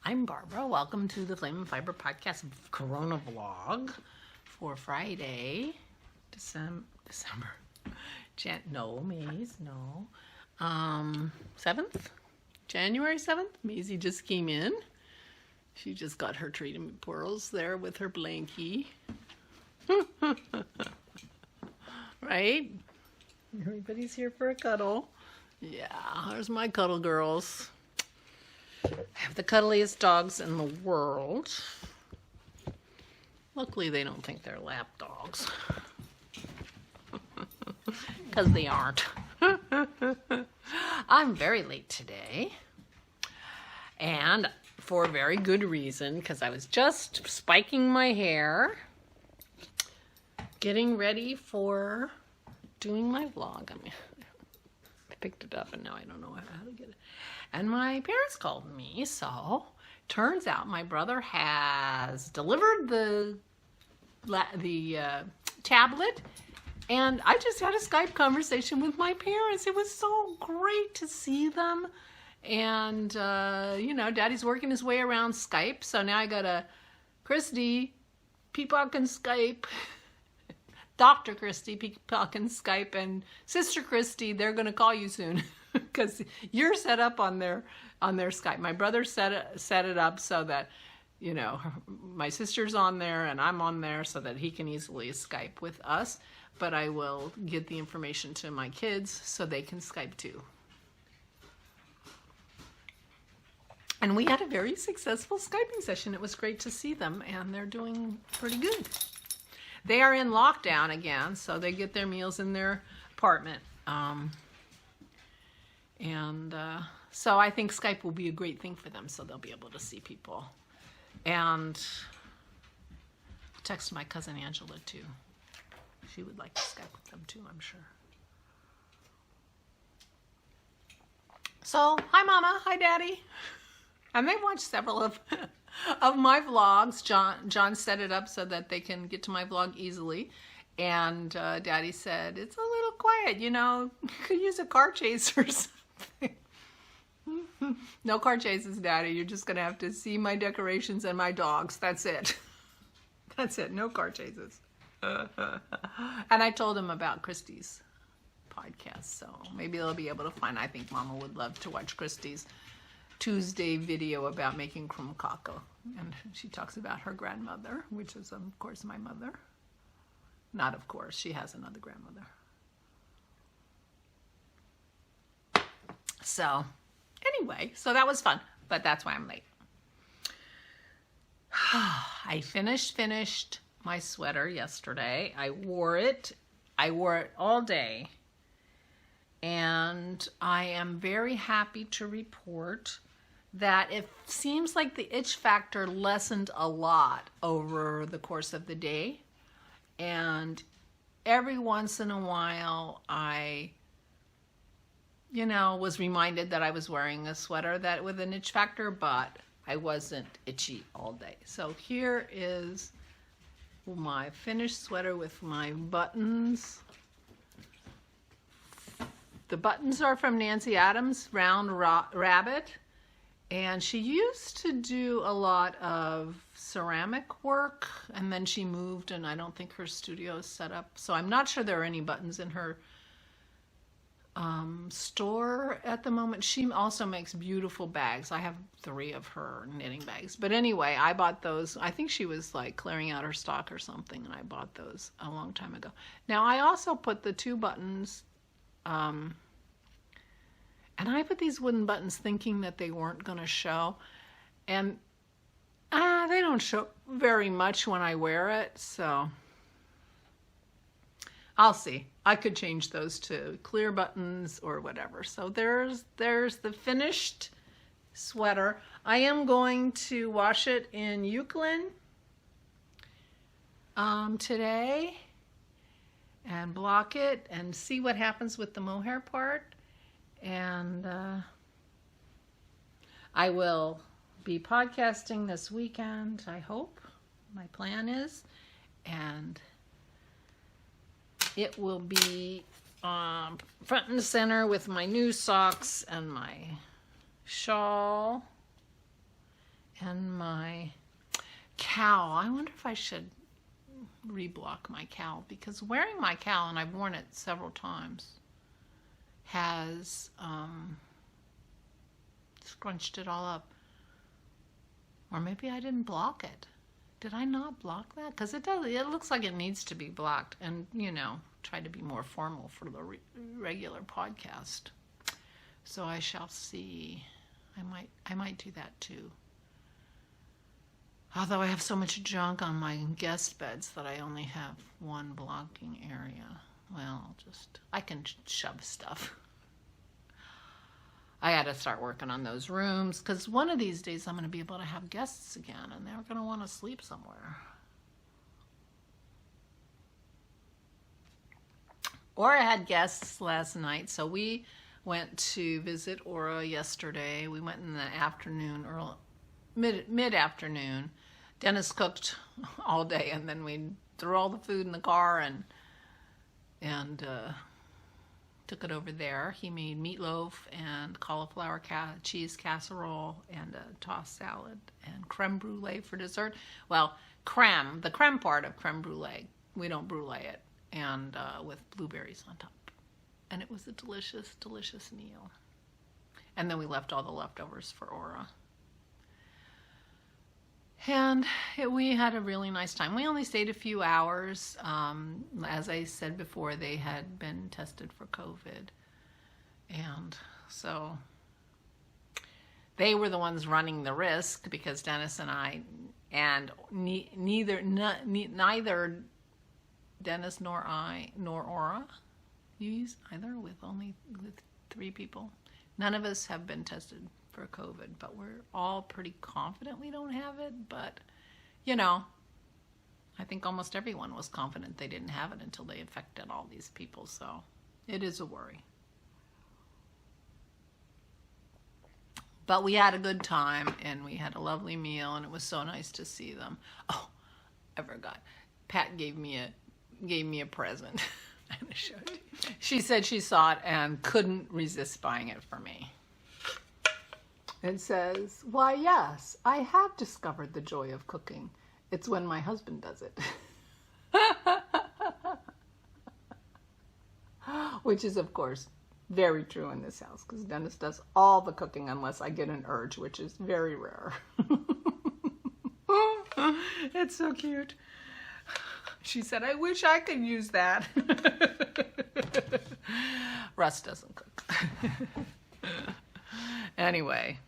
I'm Barbara. Welcome to the Flame and Fiber podcast CoronaVlog for Friday, January 7th. Maisie just came in. She just got her treatment pearls there with her blankie. Right? Everybody's here for a cuddle. Yeah, there's my cuddle girls. I have the cuddliest dogs in the world. Luckily, they don't think they're lap dogs. Because they aren't. I'm very late today. And for a very good reason, because I was just spiking my hair, getting ready for doing my vlog. I picked it up and now I don't know how to get it. And my parents called me, so turns out my brother has delivered the tablet, and I just had a Skype conversation with my parents. It was so great to see them, and you know, Daddy's working his way around Skype, so now I got a Christy, Peepock and Skype, Dr. Christy, Peepock and Skype, and Sister Christy, they're gonna call you soon. Because you're set up on their Skype. My brother set it up so that, you know, my sister's on there and I'm on there so that he can easily Skype with us. But I will get the information to my kids so they can Skype too. And we had a very successful Skyping session. It was great to see them, and they're doing pretty good. They are in lockdown again, so they get their meals in their apartment. So I think Skype will be a great thing for them, so they'll be able to see people. And I'll text my cousin Angela too. She would like to Skype with them too, I'm sure. So, hi Mama, hi Daddy. And they've watched several of my vlogs. John set it up so that they can get to my vlog easily. And Daddy said, it's a little quiet, you know, you could use a car chase or something. No car chases, Daddy. You're just going to have to see my decorations and my dogs. That's it. That's it. No car chases. And I told him about Christy's podcast, so maybe they'll be able to find. I think Mama would love to watch Christy's Tuesday video about making krumkaka. And she talks about her grandmother, which is, of course, my mother. Not of course. She has another grandmother. So, anyway, so that was fun, but that's why I'm late. I finished my sweater yesterday. I wore it all day, and I am very happy to report that it seems like the itch factor lessened a lot over the course of the day, and every once in a while I was reminded that I was wearing a sweater that with an itch factor, but I wasn't itchy all day. So here is my finished sweater with my buttons. The buttons are from Nancy Adams' Round Rabbit, and she used to do a lot of ceramic work, and then she moved, and I don't think her studio is set up. So I'm not sure there are any buttons in her store at the moment. She also makes beautiful bags. I have 3 of her knitting bags. But anyway, I bought those. I think she was like clearing out her stock or something, and I bought those a long time ago. Now I also put the 2 buttons, and I put these wooden buttons thinking that they weren't going to show, and they don't show very much when I wear it, so I'll see. I could change those to clear buttons or whatever. So there's the finished sweater. I am going to wash it in Eucalyptus today and block it and see what happens with the mohair part. And I will be podcasting this weekend, I hope. My plan is. And it will be front and center with my new socks and my shawl And my cowl, I wonder if I should reblock my cowl, because wearing my cowl, and I've worn it several times, has scrunched it all up. Or maybe I didn't block it. Did I not block that? Because it looks like it needs to be blocked, and try to be more formal for the regular podcast. So I shall see. I might do that too. Although I have so much junk on my guest beds that I only have one blocking area. Well, I can shove stuff. I got to start working on those rooms, because one of these days I'm going to be able to have guests again, and they're going to want to sleep somewhere. Aura had guests last night, so we went to visit Aura yesterday. We went in the afternoon, or mid-afternoon. Dennis cooked all day, and then we threw all the food in the car and took it over there. He made meatloaf and cauliflower cheese casserole and a tossed salad and creme brulee for dessert. Well, the creme part of creme brulee, we don't brulee it, and with blueberries on top. And it was a delicious, delicious meal. And then we left all the leftovers for Aura. And we had a really nice time. We only stayed a few hours. As I said before, they had been tested for COVID. And so they were the ones running the risk, because Dennis and I, and neither Dennis nor I nor Aura use either, with 3 people. None of us have been tested for COVID, but we're all pretty confident we don't have it. But I think almost everyone was confident they didn't have it until they infected all these people. So it is a worry. But we had a good time, and we had a lovely meal, and it was so nice to see them. Oh, I forgot. Pat gave me a present. I'm gonna show it. She said she saw it and couldn't resist buying it for me. It says, "Why, yes, I have discovered the joy of cooking. It's when my husband does it." Which is, of course, very true in this house, because Dennis does all the cooking unless I get an urge, which is very rare. It's so cute. She said, "I wish I could use that." Russ doesn't cook. Anyway.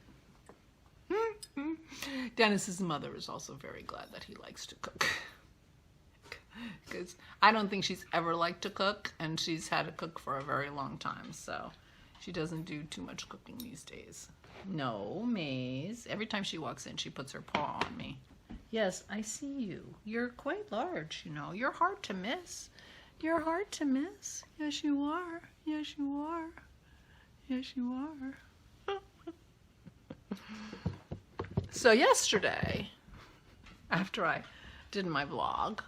Dennis's mother is also very glad that he likes to cook. Because I don't think she's ever liked to cook, and she's had to cook for a very long time, so she doesn't do too much cooking these days. No, Maze. Every time she walks in, she puts her paw on me. Yes, I see you. You're quite large, You're hard to miss. You're hard to miss. Yes, you are. Yes, you are. Yes, you are. So yesterday, after I did my vlog,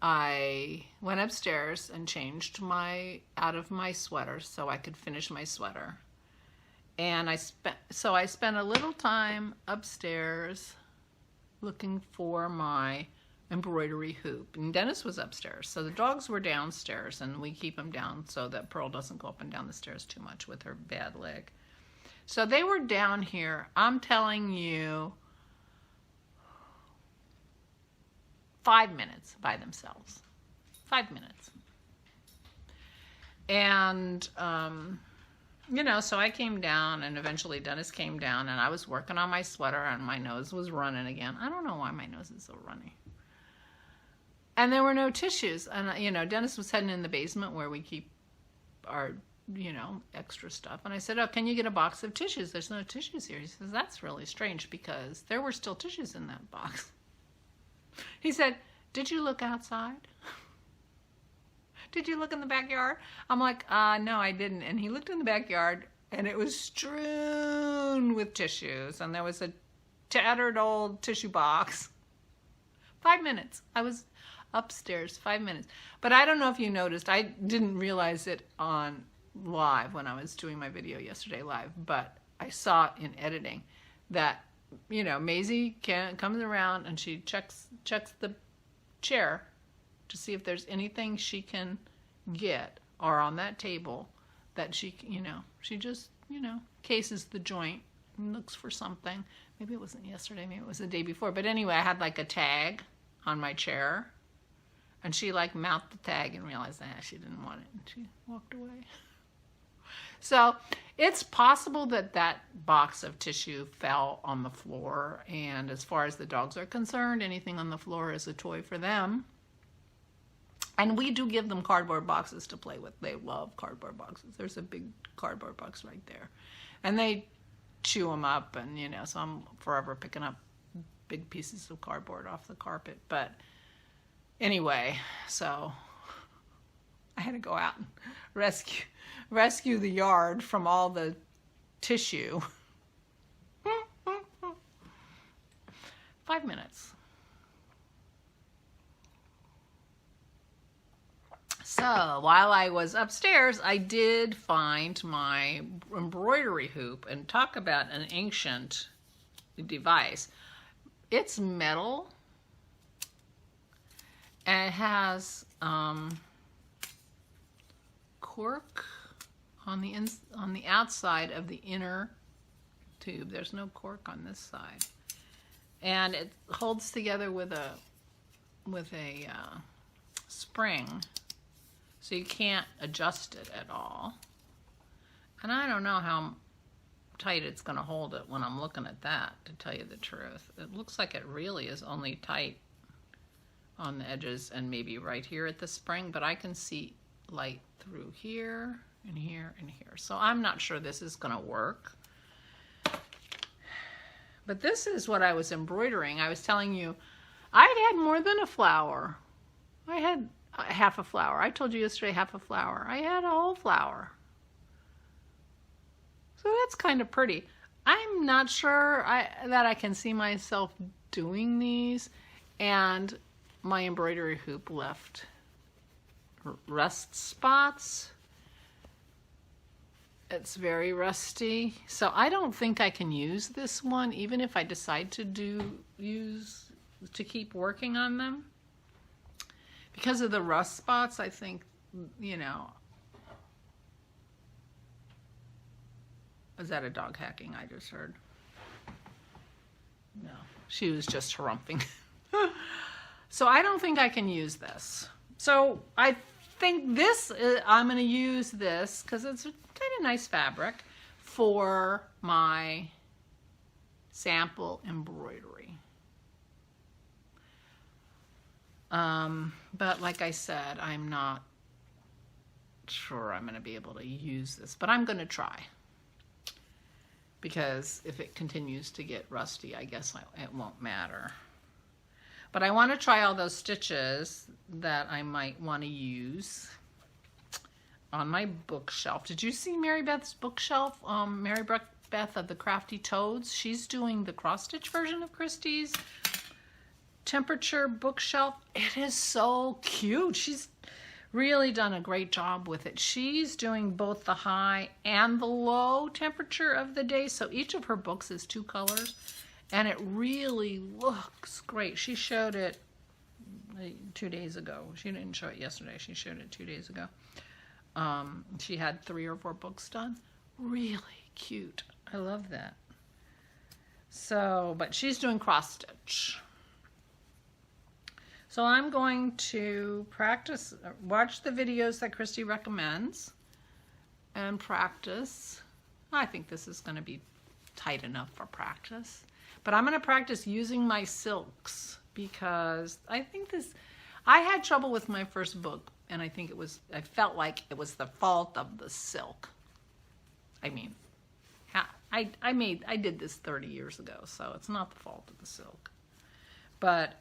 I went upstairs and changed out of my sweater so I could finish my sweater. And I spent a little time upstairs looking for my embroidery hoop. And Dennis was upstairs. So the dogs were downstairs, and we keep them down so that Pearl doesn't go up and down the stairs too much with her bad leg. So they were down here, I'm telling you, 5 minutes by themselves. 5 minutes. And, so I came down, and eventually Dennis came down, and I was working on my sweater, and my nose was running again. I don't know why my nose is so runny. And there were no tissues. And, Dennis was heading in the basement where we keep our, extra stuff. And I said, "Oh, can you get a box of tissues? There's no tissues here." He says, "That's really strange, because there were still tissues in that box." He said, "Did you look outside? Did you look in the backyard?" I'm like, "No, I didn't." And he looked in the backyard, and it was strewn with tissues. And there was a tattered old tissue box. 5 minutes. I was upstairs 5 minutes. But I don't know if you noticed, I didn't realize it on live when I was doing my video yesterday live, but I saw in editing that, you know, Maisie comes around and she checks the chair to see if there's anything she can get or on that table that she, you know, she just, you know, cases the joint and looks for something. Maybe it wasn't yesterday, maybe it was the day before. But anyway, I had like a tag on my chair, and she like mounted the tag and realized that she didn't want it, and she walked away. So it's possible that that box of tissue fell on the floor, and as far as the dogs are concerned, anything on the floor is a toy for them. And we do give them cardboard boxes to play with. They love cardboard boxes. There's a big cardboard box right there. And they chew them up, and, you know, so I'm forever picking up big pieces of cardboard off the carpet. But anyway, so I had to go out and rescue the yard from all the tissue. 5 minutes. So while I was upstairs, I did find my embroidery hoop, and talk about an ancient device. It's metal, and it has cork on the outside of the inner tube. There's no cork on this side, and it holds together with a spring. So you can't adjust it at all. And I don't know how tight it's going to hold it when I'm looking at that, to tell you the truth. It looks like it really is only tight on the edges and maybe right here at the spring, but I can see light through here and here and here. So I'm not sure this is going to work. But this is what I was embroidering. I was telling you, I had more than a flower. I had half a flower. I told you yesterday half a flower. I had a whole flower. So that's kind of pretty. I'm not sure that I can see myself doing these, and my embroidery hoop left rust spots. It's very rusty. So I don't think I can use this one, even if I decide to keep working on them. Because of the rust spots, I think, you know. Was that a dog hacking I just heard? No, she was just harumping. So I don't think I can use this. So I think I'm going to use this because it's a kind of nice fabric for my sample embroidery. But like I said, I'm not sure I'm going to be able to use this, but I'm going to try. Because if it continues to get rusty, I guess it won't matter. But I want to try all those stitches that I might want to use on my bookshelf. Did you see Mary Beth's bookshelf? Mary Beth of the Crafty Toads. She's doing the cross-stitch version of Christie's temperature bookshelf. It is so cute. She's really done a great job with it. She's doing both the high and the low temperature of the day. So each of her books is 2 colors, and it really looks great. She showed it 2 days ago. She didn't show it yesterday. She showed it 2 days ago. She had 3 or 4 books done. Really cute. I love that. So, but she's doing cross stitch. So I'm going to practice, watch the videos that Christy recommends and practice. I think this is going to be tight enough for practice. But I'm going to practice using my silks because I had trouble with my first book, and I felt like it was the fault of the silk. I mean, I did this 30 years ago, so it's not the fault of the silk. But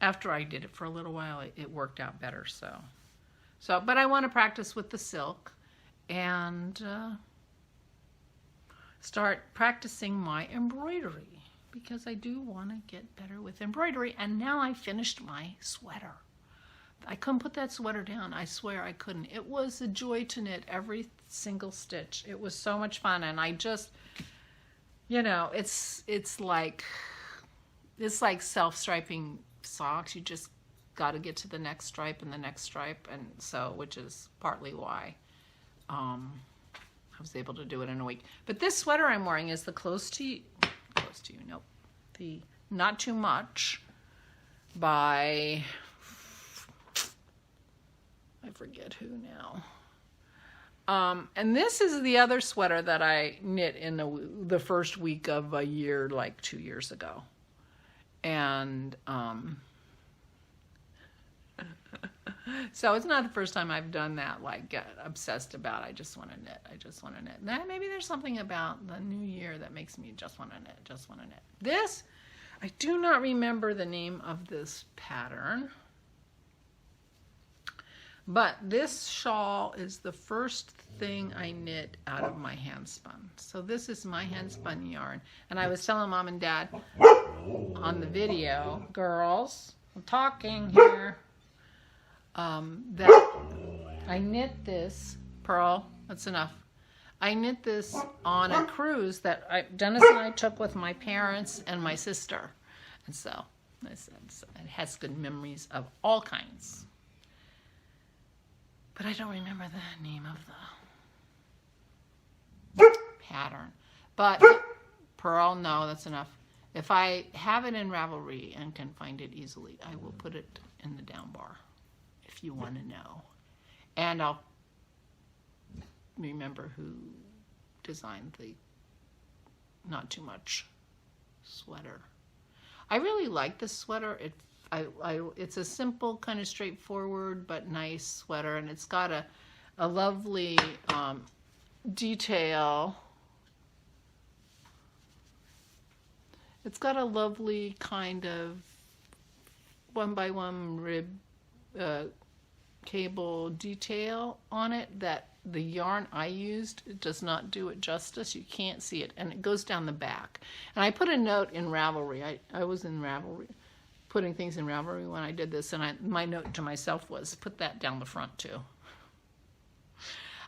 after I did it for a little while, it worked out better. But I want to practice with the silk and start practicing my embroidery because I do want to get better with embroidery. And now I finished my sweater. I couldn't put that sweater down. I swear I couldn't. It was a joy to knit every single stitch. It was so much fun, and I just, you know, it's like self-striping socks. You just got to get to the next stripe and the next stripe, and so, which is partly why I was able to do it in a week. But this sweater I'm wearing is the the Not Too Much by, I forget who now. And this is the other sweater that I knit in the first week of a year, like 2 years ago. And so it's not the first time I've done that, like get obsessed about, I just want to knit, I just want to knit. Now, maybe there's something about the new year that makes me just want to knit, just want to knit. This, I do not remember the name of this pattern, but this shawl is the first thing I knit out of my handspun. So this is my handspun yarn. And I was telling Mom and Dad on the video, girls, I'm talking here, that I knit this, Pearl, that's enough. I knit this on a cruise that Dennis and I took with my parents and my sister. And so it has good memories of all kinds. But I don't remember the name of the pattern. But Pearl, no, that's enough. If I have it in Ravelry and can find it easily, I will put it in the down bar if you want to know. And I'll remember who designed the Not Too Much sweater. I really like this sweater. It's a simple, kind of straightforward but nice sweater, and it's got a lovely detail. It's got a lovely kind of 1x1 rib cable detail on it that the yarn I used does not do it justice. You can't see it, and it goes down the back. And I put a note in Ravelry. I was in Ravelry, putting things in Ravelry when I did this, and my note to myself was, put that down the front too.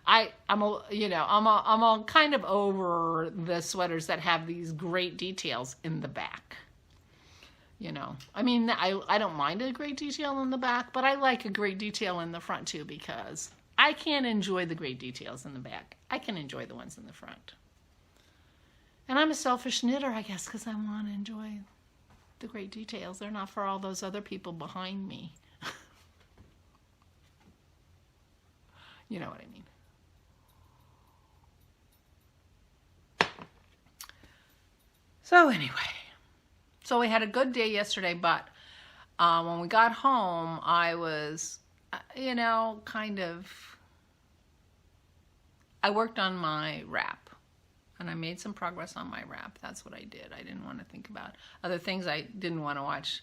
I'm all kind of over the sweaters that have these great details in the back. You know, I mean, I don't mind a great detail in the back, but I like a great detail in the front too, because I can't enjoy the great details in the back. I can enjoy the ones in the front. And I'm a selfish knitter, I guess, because I want to enjoy the great details. They're not for all those other people behind me. You know what I mean. So anyway, so we had a good day yesterday, but when we got home, I was, you know, I worked on my wrap, and I made some progress on my wrap. That's what I did. I didn't want to think about other things. I didn't want to watch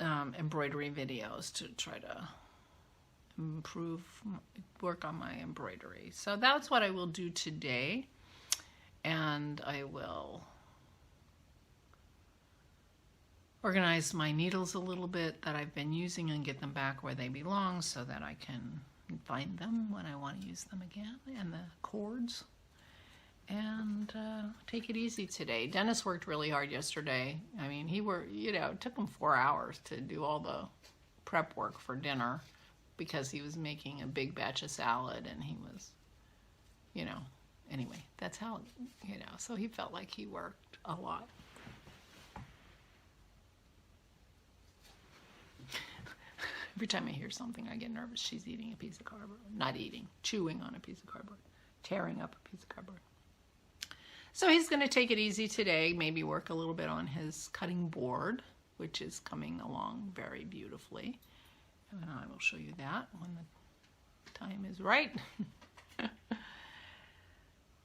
embroidery videos to try to work on my embroidery. So that's what I will do today. And I will organize my needles a little bit that I've been using and get them back where they belong so that I can find them when I want to use them again, and the cords. And take it easy today. Dennis worked really hard yesterday. I mean, it took him 4 hours to do all the prep work for dinner because he was making a big batch of salad, and he was, you know, anyway, that's how, you know, so he felt like he worked a lot. Every time I hear something, I get nervous. She's eating a piece of cardboard. Not eating, chewing on a piece of cardboard. Tearing up a piece of cardboard. So he's going to take it easy today, maybe work a little bit on his cutting board, which is coming along very beautifully. And I will show you that when the time is right.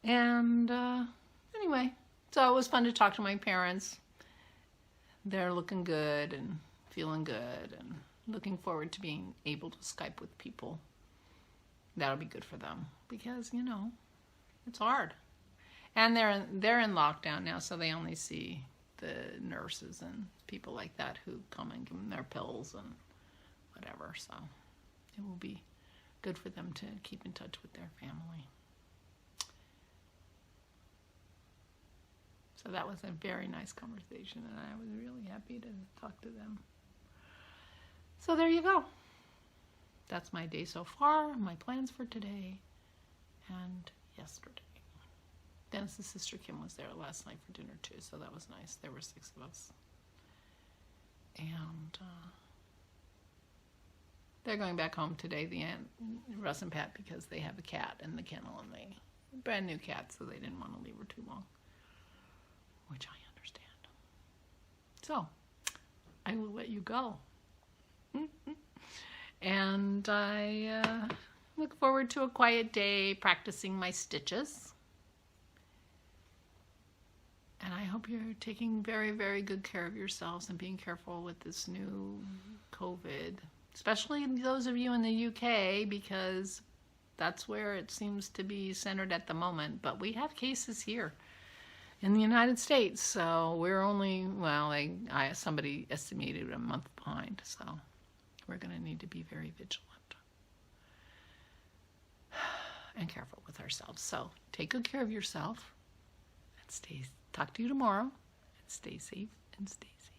And anyway, so it was fun to talk to my parents. They're looking good and feeling good and looking forward to being able to Skype with people. That'll be good for them because, you know, it's hard. And they're in lockdown now, so they only see the nurses and people like that who come and give them their pills and so it will be good for them to keep in touch with their family. So that was a very nice conversation, and I was really happy to talk to them. So there you go. That's my day so far, my plans for today and yesterday. Dennis's sister Kim was there last night for dinner too, so that was nice. There were 6 of us. And they're going back home today, the aunt, Russ and Pat, because they have a cat in the kennel, and they brand new cat, so they didn't want to leave her too long, which I understand. So I will let you go. And I look forward to a quiet day practicing my stitches. And I hope you're taking very, very good care of yourselves and being careful with this new COVID, especially those of you in the UK, because that's where it seems to be centered at the moment. But we have cases here in the United States, so we're only, well, somebody estimated a month behind, so we're going to need to be very vigilant and careful with ourselves. So take good care of yourself and talk to you tomorrow, and stay safe and stay safe.